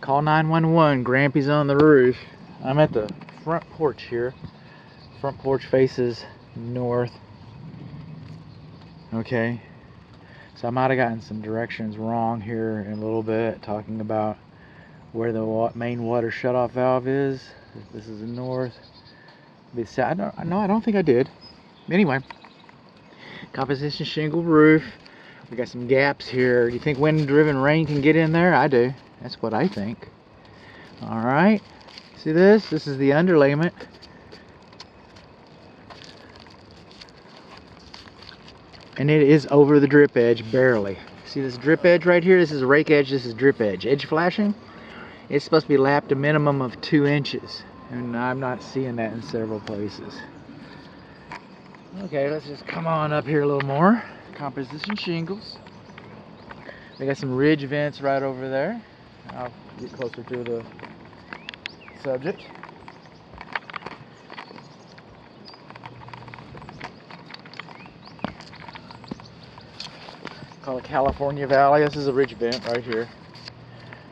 Call 911, Grampy's on the roof. I'm at the front porch here. Front porch faces north. Okay, so I might have gotten some directions wrong here in a little bit, talking about where the main water shutoff valve is. This is the north. I don't think I did. Anyway, composition shingle roof. We got some gaps here. Do you think wind-driven rain can get in there? I do. That's what I think. All right. See this? This is the underlayment. And it is over the drip edge, barely. See this drip edge right here? This is rake edge, this is drip edge. Edge flashing, it's supposed to be lapped a minimum of 2 inches. And I'm not seeing that in several places. Okay, let's just come on up here a little more. Composition shingles. We got some ridge vents right over there. I'll get closer to the subject. Call it California Valley. This is a ridge vent right here.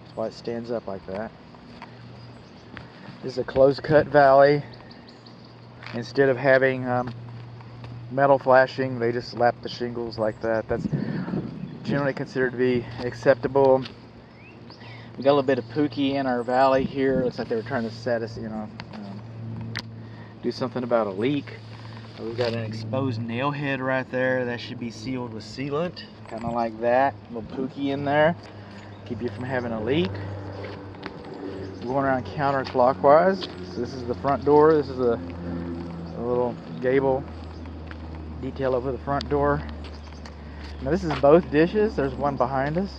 That's why it stands up like that. This is a closed cut valley. Instead of having metal flashing, they just lap the shingles like that. That's generally considered to be acceptable. We got a little bit of pookie in our valley here. Looks like they were trying to set us, do something about a leak. We've got an exposed nail head right there. That should be sealed with sealant. Kind of like that. A little pookie in there. Keep you from having a leak. Going around counterclockwise. So this is the front door. This is a little gable detail over the front door. Now this is both dishes. There's one behind us.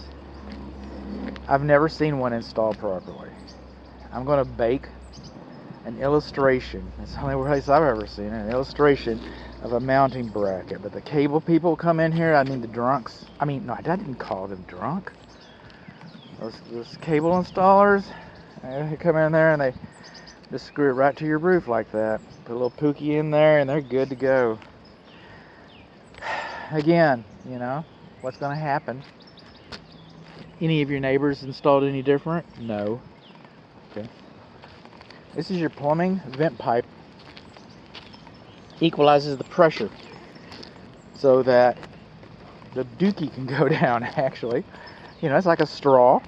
I've never seen one installed properly. I'm going to bake an illustration. It's the only place I've ever seen it. An illustration of a mounting bracket. But the cable people come in here. I mean the drunks. I mean, no, I didn't call them drunk. Those cable installers. They come in there and they just screw it right to your roof like that. Put a little pookie in there and they're good to go. Again, what's going to happen? Any of your neighbors installed any different? No. Okay. This is your plumbing vent pipe. Equalizes the pressure so that the dookie can go down, actually. It's like a straw.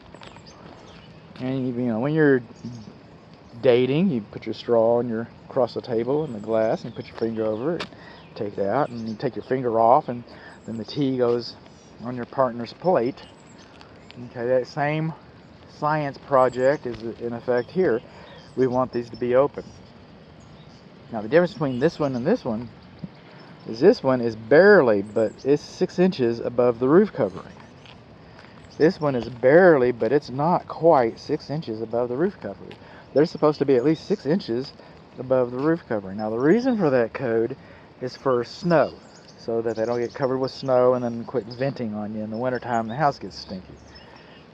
And when you're dating, you put your straw across the table and the glass and put your finger over it, take it out, and you take your finger off, and then the tea goes on your partner's plate. Okay, that same science project is in effect here. We want these to be open. Now the difference between this one and this one is barely, but it's 6 inches above the roof covering. This one is barely, but it's not quite 6 inches above the roof covering. They're supposed to be at least 6 inches above the roof covering. Now the reason for that code is for snow, so that they don't get covered with snow and then quit venting on you in the wintertime and the house gets stinky.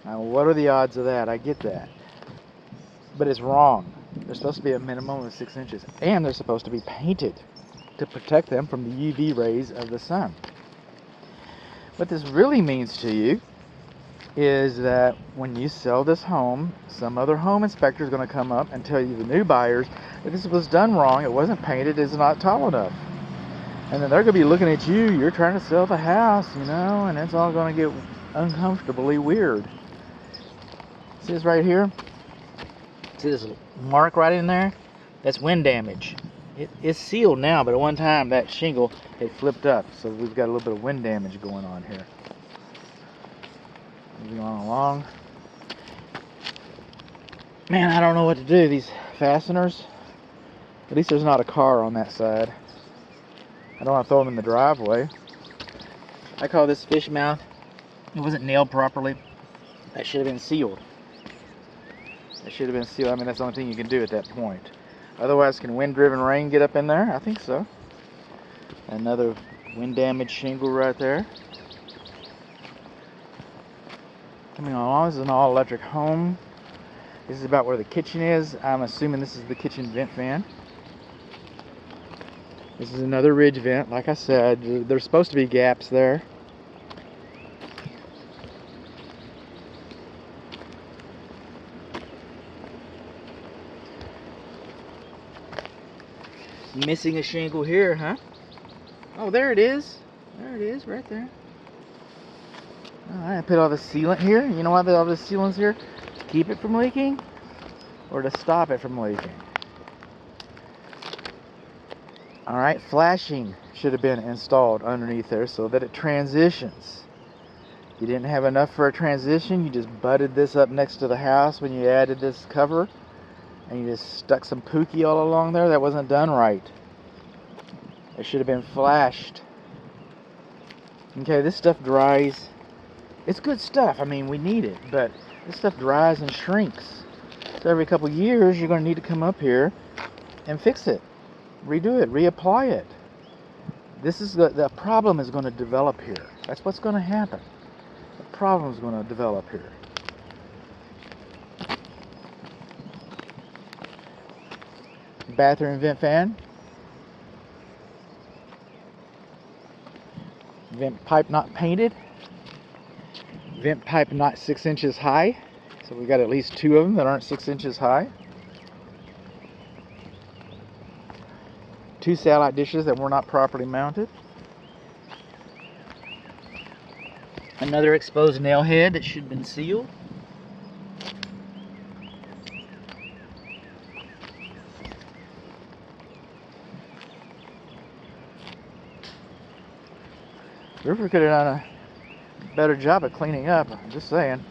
Now what are the odds of that? I get that. But it's wrong. They're supposed to be a minimum of 6 inches. And they're supposed to be painted to protect them from the UV rays of the sun. What this really means to you is that when you sell this home, some other home inspector is going to come up and tell you, the new buyers, that this was done wrong, it wasn't painted, it's not tall enough. And then they're going to be looking at you, you're trying to sell the house, and it's all going to get uncomfortably weird. See this right here? See this mark right in there? That's wind damage. It's sealed now, but at one time that shingle had flipped up, so we've got a little bit of wind damage going on here. Moving on along. Man, I don't know what to do. These fasteners, at least there's not a car on that side. I don't want to throw them in the driveway. I call this fish mouth. It wasn't nailed properly. That should have been sealed. That should have been sealed. I mean, that's the only thing you can do at that point. Otherwise, can wind-driven rain get up in there? I think so. Another wind-damaged shingle right there. Coming along, this is an all-electric home. This is about where the kitchen is. I'm assuming this is the kitchen vent fan. This is another ridge vent. Like I said, there's supposed to be gaps there. Missing a shingle here, huh? Oh, there it is. There it is, right there. Alright, I put all the sealant here. You know why all the sealant's here? To keep it from leaking or to stop it from leaking. Alright, flashing should have been installed underneath there so that it transitions. You didn't have enough for a transition, you just butted this up next to the house when you added this cover, and you just stuck some pookie all along there. That wasn't done right. It should have been flashed. Okay, this stuff dries. It's good stuff. I mean, we need it, but this stuff dries and shrinks. So every couple years, you're going to need to come up here and fix it, redo it, reapply it. This is the problem is going to develop here. That's what's going to happen. The problem is going to develop here. Bathroom vent fan. Vent pipe not painted. Vent pipe not 6 inches high. So we got at least 2 of them that aren't 6 inches high. 2 satellite dishes that were not properly mounted. Another exposed nail head that should have been sealed. Roofer could have done a better job of cleaning up, I'm just saying.